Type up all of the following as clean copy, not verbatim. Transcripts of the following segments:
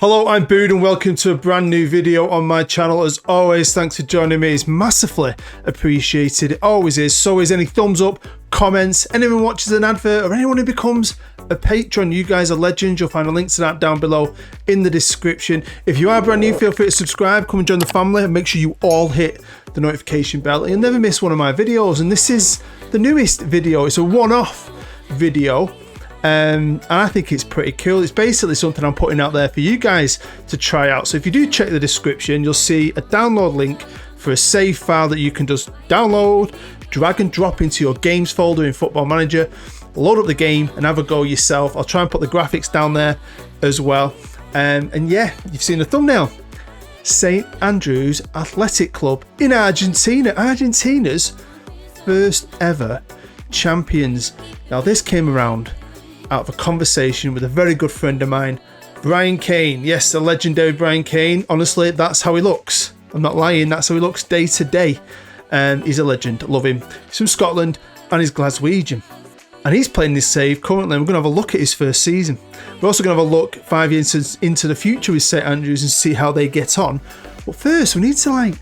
Hello, I'm Bood and welcome to a brand new video on my channel. As always, thanks for joining me. It's massively appreciated. It always is. So is any thumbs up, comments, anyone who watches an advert or anyone who becomes a patron. You guys are legends. You'll find a link to that down below in the description. If you are brand new, feel free to subscribe, come and join the family, and make sure you all hit the notification bell. You'll never miss one of my videos. And this is the newest video. It's a one-off video. And I think it's pretty cool. It's basically something I'm putting out there for you guys to try out. So if you do check the description, you'll see a download link for a save file that you can just download, drag and drop into your games folder in Football Manager, load up the game and have a go yourself. I'll try and put the graphics down there as well. And yeah, you've seen the thumbnail. St. Andrews Athletic Club in Argentina. Argentina's first ever champions. Now this came around out of a conversation with a very good friend of mine, Brian Kane. Yes, the legendary Brian Kane. Honestly, that's how he looks. I'm not lying, that's how he looks day to day. He's a legend, love him. He's from Scotland and he's Glaswegian. And he's playing this save currently. We're going to have a look at his first season. We're also going to have a look 5 years into the future with St. Andrews and see how they get on. But first, we need to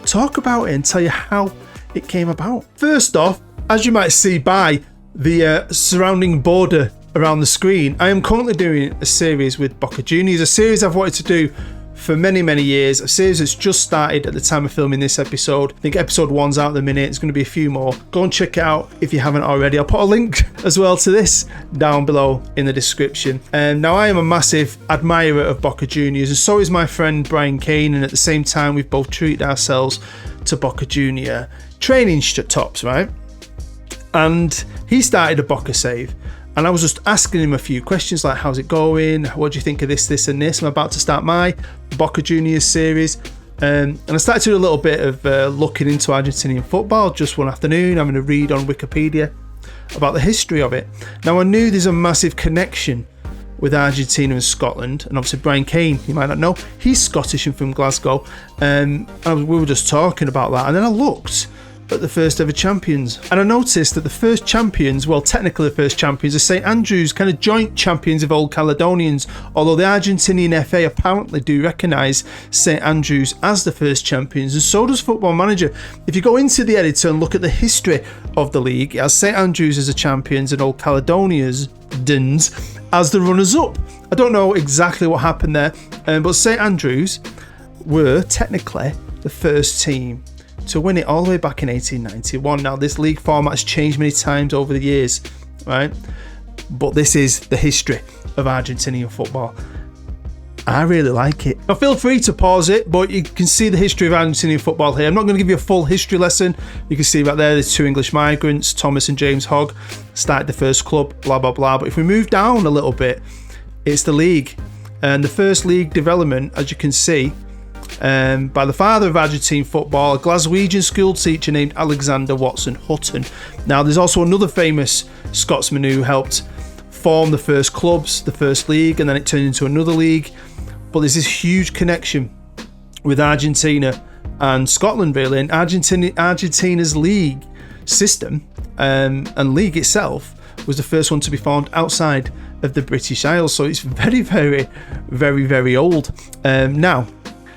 talk about it and tell you how it came about. First off, as you might see by the surrounding border around the screen, I am currently doing a series with BOCA Juniors, a series I've wanted to do for many years, a series that's just started at the time of filming this episode. I think episode 1's out at the minute. There's going to be a few more. Go and check it out if you haven't already. I'll put a link as well to this down below in the description. Now I am a massive admirer of BOCA Juniors and so is my friend Brian Kane, and at the same time we've both treated ourselves to BOCA Junior training tops, right? And he started a BOCA save. And I was just asking him a few questions like, how's it going? What do you think of this and this? I'm about to start my BOCA Juniors series. And I started to do a little bit of looking into Argentinian football just one afternoon, having a read on Wikipedia about the history of it. Now, I knew there's a massive connection with Argentina and Scotland. And obviously Brian Kane, you might not know, he's Scottish and from Glasgow. And we were just talking about that. And then I looked at the first ever champions, and I noticed that the first champions, well technically the first champions, are St. Andrews, kind of joint champions of Old Caledonians, although the Argentinian FA apparently do recognise St. Andrews as the first champions, and so does Football Manager. If you go into the editor and look at the history of the league, it has St. Andrews as the champions and Old Caledonians as the runners-up. I don't know exactly what happened there, but St. Andrews were technically the first team to win it all the way back in 1891. Now, this league format has changed many times over the years, right? But this is the history of Argentinian football. I really like it. Now, feel free to pause it, but you can see the history of Argentinian football here. I'm not going to give you a full history lesson. You can see right there, there's 2 English migrants, Thomas and James Hogg, started the first club, blah, blah, blah. But if we move down a little bit, it's the league. And the first league development, as you can see, by the father of Argentine football, a Glaswegian school teacher named Alexander Watson Hutton. Now, there's also another famous Scotsman who helped form the first clubs, the first league, and then it turned into another league. But there's this huge connection with Argentina and Scotland, really, and Argentina's league system and league itself was the first one to be formed outside of the British Isles. So it's very old. Now,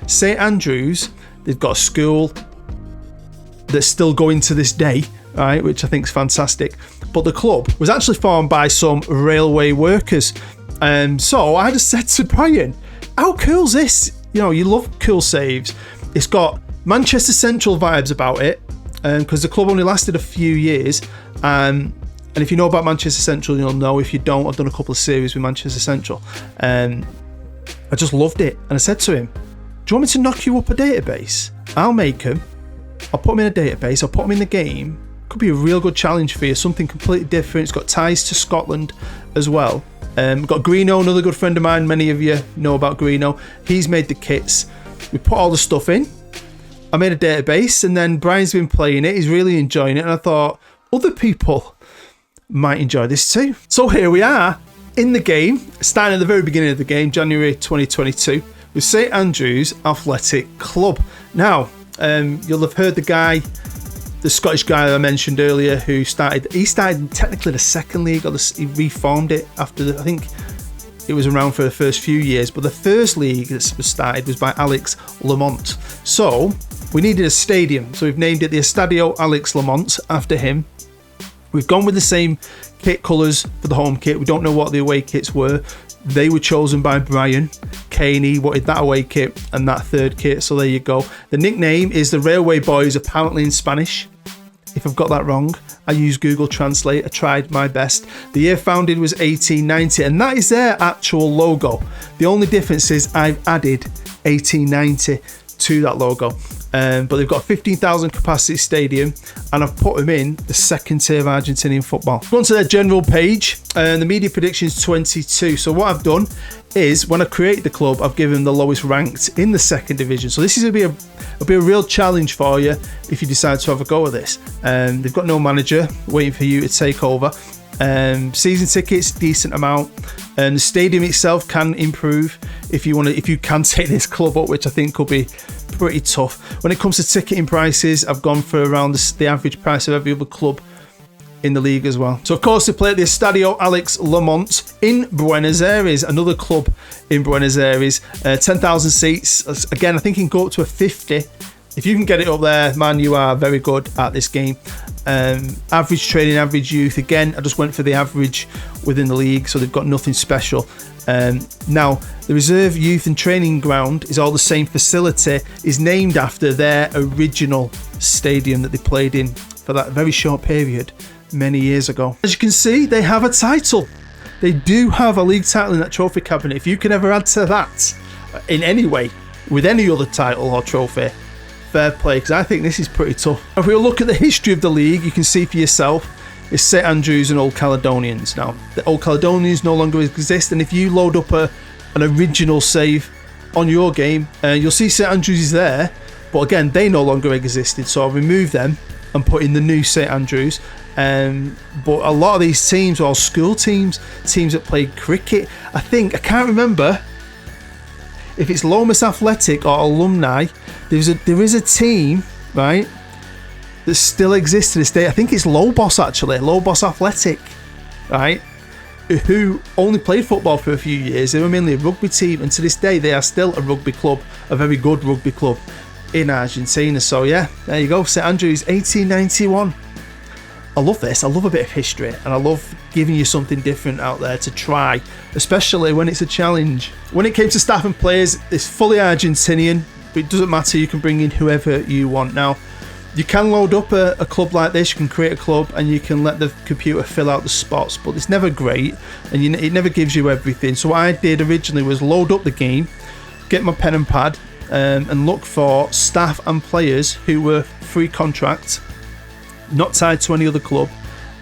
St. Andrews, they've got a school that's still going to this day, right, which I think is fantastic. But the club was actually formed by some railway workers. So I just said to Brian, how cool's this? You know, you love cool saves. It's got Manchester Central vibes about it, because the club only lasted a few years. And if you know about Manchester Central, you'll know. If you don't, I've done a couple of series with Manchester Central. I just loved it. And I said to him, do you want me to knock you up a database? I'll make them. I'll put them in a database. I'll put them in the game. Could be a real good challenge for you. Something completely different. It's got ties to Scotland as well. Got Greeno, another good friend of mine. Many of you know about Greeno. He's made the kits. We put all the stuff in. I made a database, and then Brian's been playing it. He's really enjoying it. And I thought other people might enjoy this too. So here we are in the game, starting at the very beginning of the game, January 2022. With St. Andrews Athletic Club. Now, you'll have heard the guy, the Scottish guy I mentioned earlier, who started technically the second league, or he reformed it after I think it was around for the first few years, but the first league that was started was by Alex Lamont. So we needed a stadium, so we've named it the Estadio Alex Lamont after him. We've gone with the same kit colours for the home kit. We don't know what the away kits were. They were chosen by Brian. Caney wanted that away kit and that third kit, so there you go. The nickname is the Railway Boys, apparently in Spanish. If I've got that wrong, I used Google Translate. I tried my best. The year founded was 1890, and that is their actual logo. The only difference is I've added 1890 to that logo. But they've got a 15,000 capacity stadium, and I've put them in the second tier of Argentinian football. Go on to their general page, and the media predictions 22. So what I've done is, when I created the club, I've given them the lowest ranked in the second division. So this is going to be a real challenge for you if you decide to have a go at this. They've got no manager waiting for you to take over. Season tickets, decent amount. The stadium itself can improve if you can take this club up, which I think could be pretty tough. When it comes to ticketing prices, I've gone for around the average price of every other club in the league as well. So of course they play at the Estadio Alex Lamont in Buenos Aires, another club in Buenos Aires. 10,000 seats. Again, I think you can go up to a 50. If you can get it up there, man, you are very good at this game. Average training, average youth. Again, I just went for the average within the league, so they've got nothing special. Now, the reserve youth and training ground is all the same facility, is named after their original stadium that they played in for that very short period many years ago. As you can see, they have a title. They do have a league title in that trophy cabinet. If you can ever add to that in any way with any other title or trophy, fair play, because I think this is pretty tough. If we look at the history of the league, you can see for yourself, it's St Andrews and Old Caledonians. Now, the Old Caledonians no longer exist, and if you load up an original save on your game, you'll see St Andrews is there, but again, they no longer existed, so I'll remove them and put in the new St Andrews. But a lot of these teams are all school teams that play cricket. I can't remember if it's Lomas Athletic or Alumni. There is a team, right, that still exists to this day. I think it's Lobos, actually, Lobos Athletic, right, who only played football for a few years. They were mainly a rugby team, and to this day they are still a rugby club, a very good rugby club in Argentina. So yeah, there you go, St Andrews, 1891. I love this. I love a bit of history, and I love giving you something different out there to try, especially when it's a challenge. When it came to staff and players, it's fully Argentinian, but it doesn't matter, you can bring in whoever you want. Now, you can load up a club like this, you can create a club and you can let the computer fill out the spots, but it's never great, and it never gives you everything. So what I did originally was load up the game, get my pen and pad, and look for staff and players who were free contract, not tied to any other club,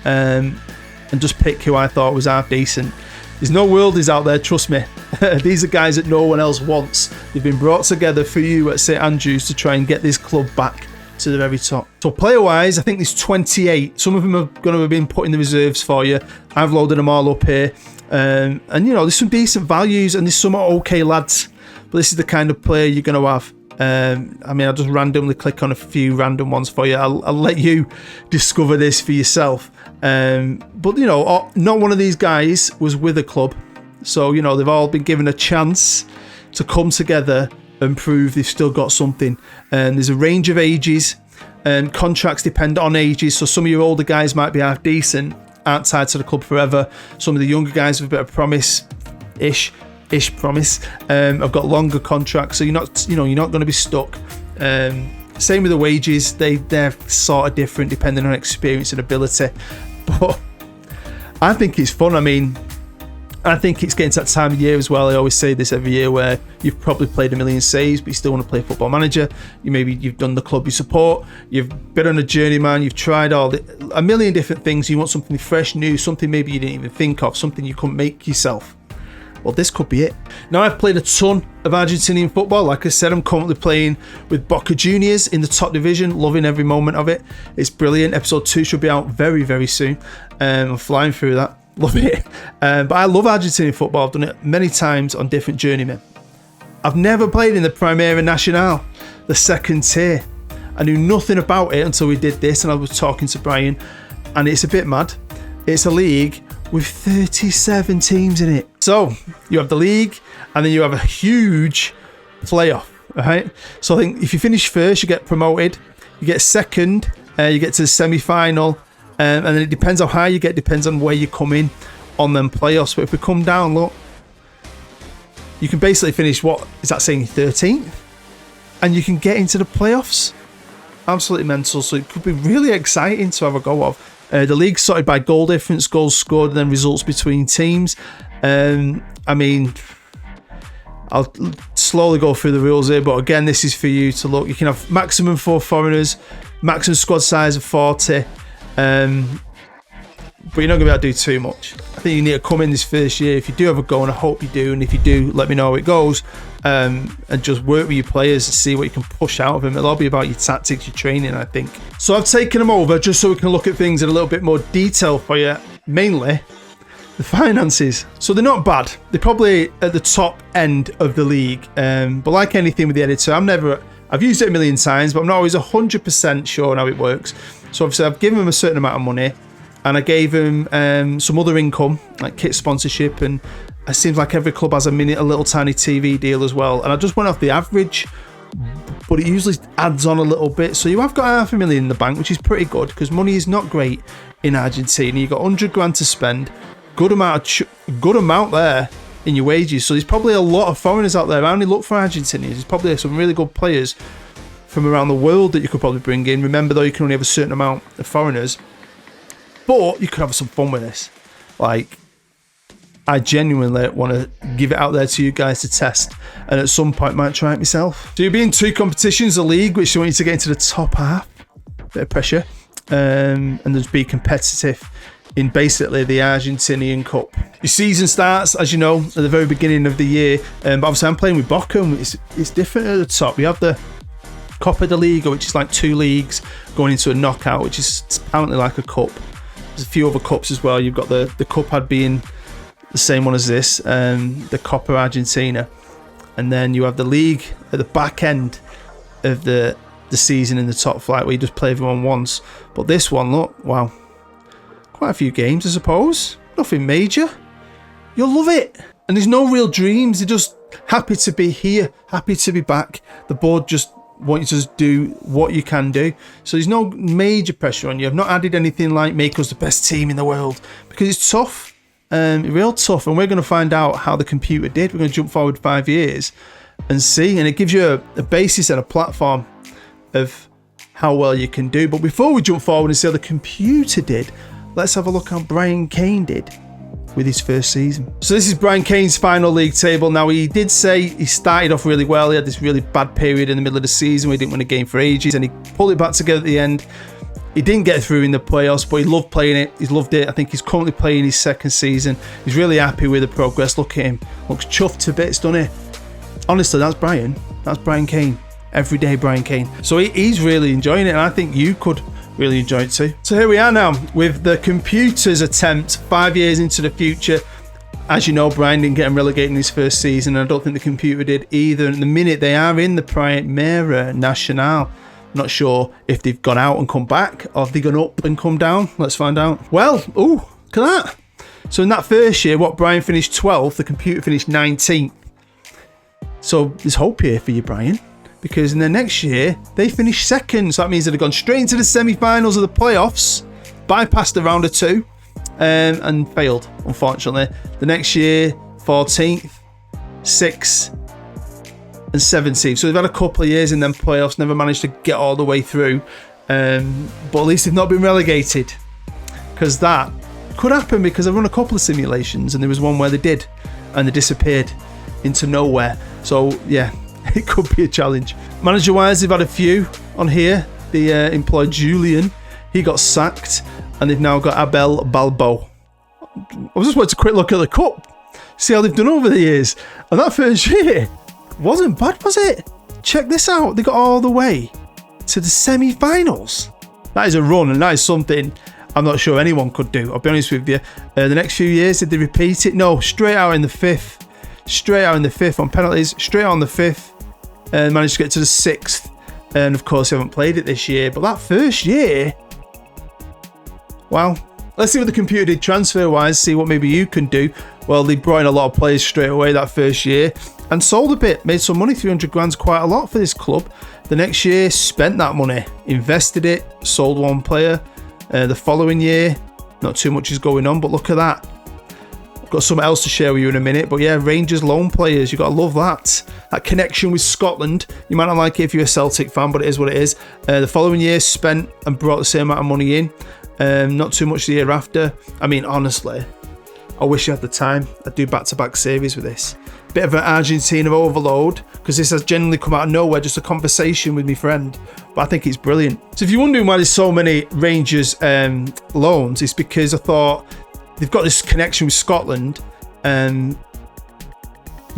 and just pick who I thought was half decent. There's no worldies out there, trust me. These are guys that no one else wants. They've been brought together for you at St Andrews to try and get this club back to the very top. So player wise, I think there's 28. Some of them are going to have been put in the reserves for you. I've loaded them all up here, and you know, there's some decent values and there's some okay lads, but this is the kind of player you're going to have. I mean, I'll just randomly click on a few random ones for you. I'll let you discover this for yourself. But you know, not one of these guys was with a club, so you know, they've all been given a chance to come together and prove they've still got something. And there's a range of ages, and contracts depend on ages, so some of your older guys might be half decent, aren't tied to the club forever. Some of the younger guys have a bit of promise-ish promise. I've got longer contracts, so you're not going to be stuck. Same with the wages, they're sort of different depending on experience and ability, but I think it's fun. I mean, I think it's getting to that time of year as well. I always say this every year, where you've probably played a million saves, but you still want to play Football Manager. You've done the club you support, you've been on a journeyman, you've tried a million different things. You want something fresh, new, something maybe you didn't even think of, something you couldn't make yourself. Well, this could be it. Now, I've played a ton of Argentinian football. Like I said, I'm currently playing with BOCA Juniors in the top division, loving every moment of it. It's brilliant. Episode 2 should be out very, very soon. I'm flying through that. Love it. But I love Argentinian football. I've done it many times on different journeymen. I've never played in the Primera Nacional, the second tier. I knew nothing about it until we did this, and I was talking to Brian, and it's a bit mad. It's a league with 37 teams in it. So you have the league, and then you have a huge playoff, right? So I think if you finish first, you get promoted. You get second, you get to the semi-final, and then it depends on how you get, depends on where you come in on them playoffs. But if we come down, look, you can basically finish, what is that saying, 13th? And you can get into the playoffs. Absolutely mental. So it could be really exciting to have a go of. The league's sorted by goal difference, goals scored, and then results between teams. I mean, I'll slowly go through the rules here, but again, this is for you to look. You can have maximum 4 foreigners, maximum squad size of 40, but you're not going to be able to do too much. I think you need to come in this first year. If you do have a go, and I hope you do, and if you do, let me know how it goes, and just work with your players to see what you can push out of them. It'll all be about your tactics, your training, I think. So I've taken them over just so we can look at things in a little bit more detail for you, mainly the finances. So they're not bad. They're probably at the top end of the league, but like anything with the editor, I've used it a million times, but I'm not always 100% sure on how it works. So obviously I've given them a certain amount of money, and I gave them some other income, like kit sponsorship, and it seems like every club has a little tiny TV deal as well. And I just went off the average, but it usually adds on a little bit. So you have got $500,000 in the bank, which is pretty good, because money is not great in Argentina. You've got 100 grand to spend, good amount there in your wages. So there's probably a lot of foreigners out there. I only look for Argentinians. There's probably some really good players from around the world that you could probably bring in. Remember though, you can only have a certain amount of foreigners, but you could have some fun with this. Like, I genuinely want to give it out there to you guys to test, and at some point might try it myself. So you'll be in 2 competitions, a league, which you want you to get into the top half, bit of pressure, and just be competitive in basically the Argentinian Cup. Your season starts, as you know, at the very beginning of the year, but obviously I'm playing with BOCA, and it's different at the top. We have the Copa de Liga, which is like 2 leagues going into a knockout, which is apparently like a cup. There's a few other cups as well. You've got the Cupad being the same one as this, the Copa Argentina, and then you have the league at the back end of the season in the top flight, where you just play everyone once. But this one, look, wow, quite a few games, I suppose. Nothing major. You'll love it. And there's no real dreams. They're just happy to be here, happy to be back. The board just want you to just do what you can do. So there's no major pressure on you. I've not added anything like make us the best team in the world, because it's tough, real tough. And we're going to find out how the computer did. We're going to jump forward 5 years and see. And it gives you a basis and a platform of how well you can do. But before we jump forward and see how the computer did, let's have a look how Brian Kane did with his first season. So this is Brian Kane's final league table. Now, he did say he started off really well. He had this really bad period in the middle of the season where he didn't win a game for ages, and he pulled it back together at the end. He didn't get through in the playoffs, but he loved playing it. He's loved it. I think he's currently playing his 2nd season. He's really happy with the progress. Look at him. Looks chuffed to bits, doesn't he? Honestly, that's Brian. That's Brian Kane. Everyday Brian Kane. So he's really enjoying it, and I think you could really enjoy it too. So here we are now with the computer's attempt 5 years into the future. As you know, Brian didn't get him relegated in his first season, and I don't think the computer did either. And at the minute, they are in the Primera Nacional. I'm not sure if they've gone out and come back, or if they've gone up and come down. Let's find out. Well, ooh, look at that. So in that first year, what, Brian finished 12th, the computer finished 19th. So there's hope here for you, Brian, because in the next year, they finished 2nd. So that means that they've gone straight into the semi-finals of the playoffs, bypassed the round of 2, and failed, unfortunately. The next year, 14th, 6th, and 17th. So they've had a couple of years in them playoffs, never managed to get all the way through. But at least they've not been relegated, because that could happen, because I've run a couple of simulations, and there was one where they did, and they disappeared into nowhere. So yeah, it could be a challenge. Manager-wise, they've had a few on here. They employed Julian. He got sacked, and they've now got Abel Balbo. I just wanted to quick look at the cup, see how they've done over the years. And that first year wasn't bad, was it? Check this out. They got all the way to the semi-finals. That is a run, and that is something I'm not sure anyone could do. I'll be honest with you. The next few years, did they repeat it? No, straight out in the 5th. Straight out in the 5th on penalties. Straight out on the 5th. And managed to get to the 6th. And of course, they haven't played it this year. But that first year, wow. Let's see what the computer did transfer-wise, see what maybe you can do. Well, they brought in a lot of players straight away that first year and sold a bit, made some money. 300 grand's quite a lot for this club. The next year, spent that money, invested it, sold one player. The following year, not too much is going on, but look at that. I've got something else to share with you in a minute, but yeah, Rangers loan players, you've got to love that. That connection with Scotland. You might not like it if you're a Celtic fan, but it is what it is. The following year, spent and brought the same amount of money in. Not too much the year after. I mean, honestly, I wish I had the time. I'd do back-to-back series with this. Bit of an Argentina overload, because this has generally come out of nowhere, just a conversation with my friend. But I think it's brilliant. So if you're wondering why there's so many Rangers loans, it's because I thought they've got this connection with Scotland in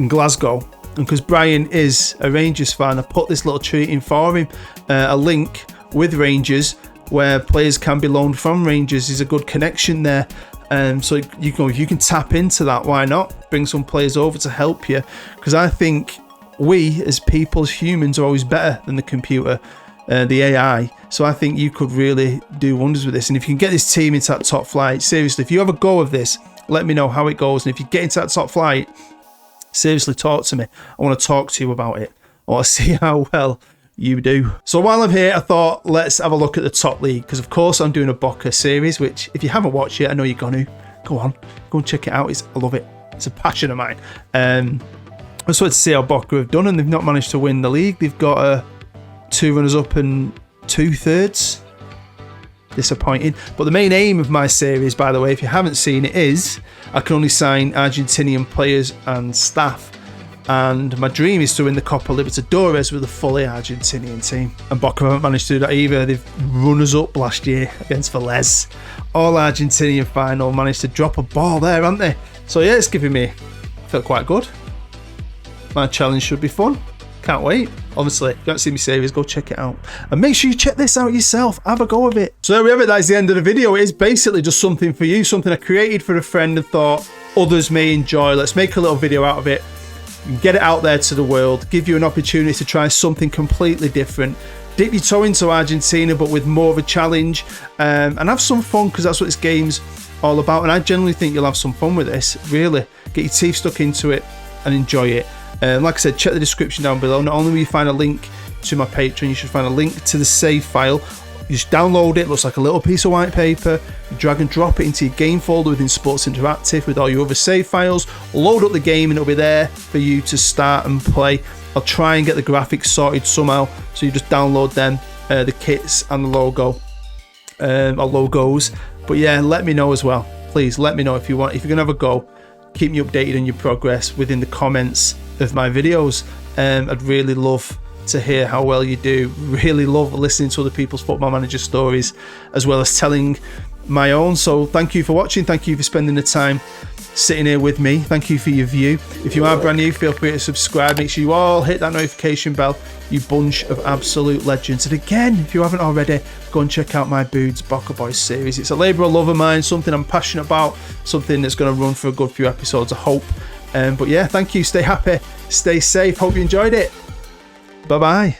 Glasgow. And because Brian is a Rangers fan, I put this little treat in for him. A link with Rangers where players can be loaned from Rangers. Is a good connection there. So you know, if you can tap into that, why not? Bring some players over to help you. Because I think we, as people, as humans, are always better than the computer, the AI. So I think you could really do wonders with this. And if you can get this team into that top flight, seriously, if you have a go of this, let me know how it goes. And if you get into that top flight, seriously, talk to me. I want to talk to you about it. I want to see how well you do. So while I'm here, I thought let's have a look at the top league, because of course I'm doing a BOCA series, which if you haven't watched it, I know you're going to. Go and check it out. I love it. It's a passion of mine. I just wanted to see how BOCA have done, and they've not managed to win the league. They've got 2 runners up and 2/3. Disappointing. But the main aim of my series, by the way, if you haven't seen it, is I can only sign Argentinian players and staff. And my dream is to win the Copa Libertadores with a fully Argentinian team. And BOCA haven't managed to do that either. They've run us up last year against Velez. All Argentinian final, managed to drop a ball there, haven't they? So yeah, it's giving me, felt quite good. My challenge should be fun. Can't wait. Obviously, if you haven't seen my series, go check it out. And make sure you check this out yourself. Have a go of it. So there we have it. That's the end of the video. It is basically just something for you. Something I created for a friend and thought others may enjoy. Let's make a little video out of it. Get it out there to the world. Give you an opportunity to try something completely different. Dip your toe into Argentina, but with more of a challenge. And have some fun, because that's what this game's all about. And I generally think you'll have some fun with this. Really. Get your teeth stuck into it and enjoy it. Like I said, check the description down below. Not only will you find a link to my Patreon, you should find a link to the save file. You just download it. Looks like a little piece of white paper. You drag and drop it into your game folder within Sports Interactive with all your other save files. Load up the game and it'll be there for you to start and play. I'll try and get the graphics sorted somehow, so you just download them, the kits and the logo, or logos. But yeah, let me know as well. Please let me know if you want. If you're gonna have a go, keep me updated on your progress within the comments of my videos. I'd really love to hear how well you do. Really love listening to other people's Football Manager stories, as well as telling my own. So thank you for watching. Thank you for spending the time sitting here with me. Thank you for your view. If you are brand new, feel free to subscribe. Make sure you all hit that notification bell, you bunch of absolute legends. And again, if you haven't already, go and check out my Boods BOCA Boys series. It's a labour of love of mine, something I'm passionate about, something that's going to run for a good few episodes, I hope. But yeah, thank you. Stay happy, stay safe. Hope you enjoyed it. Bye bye.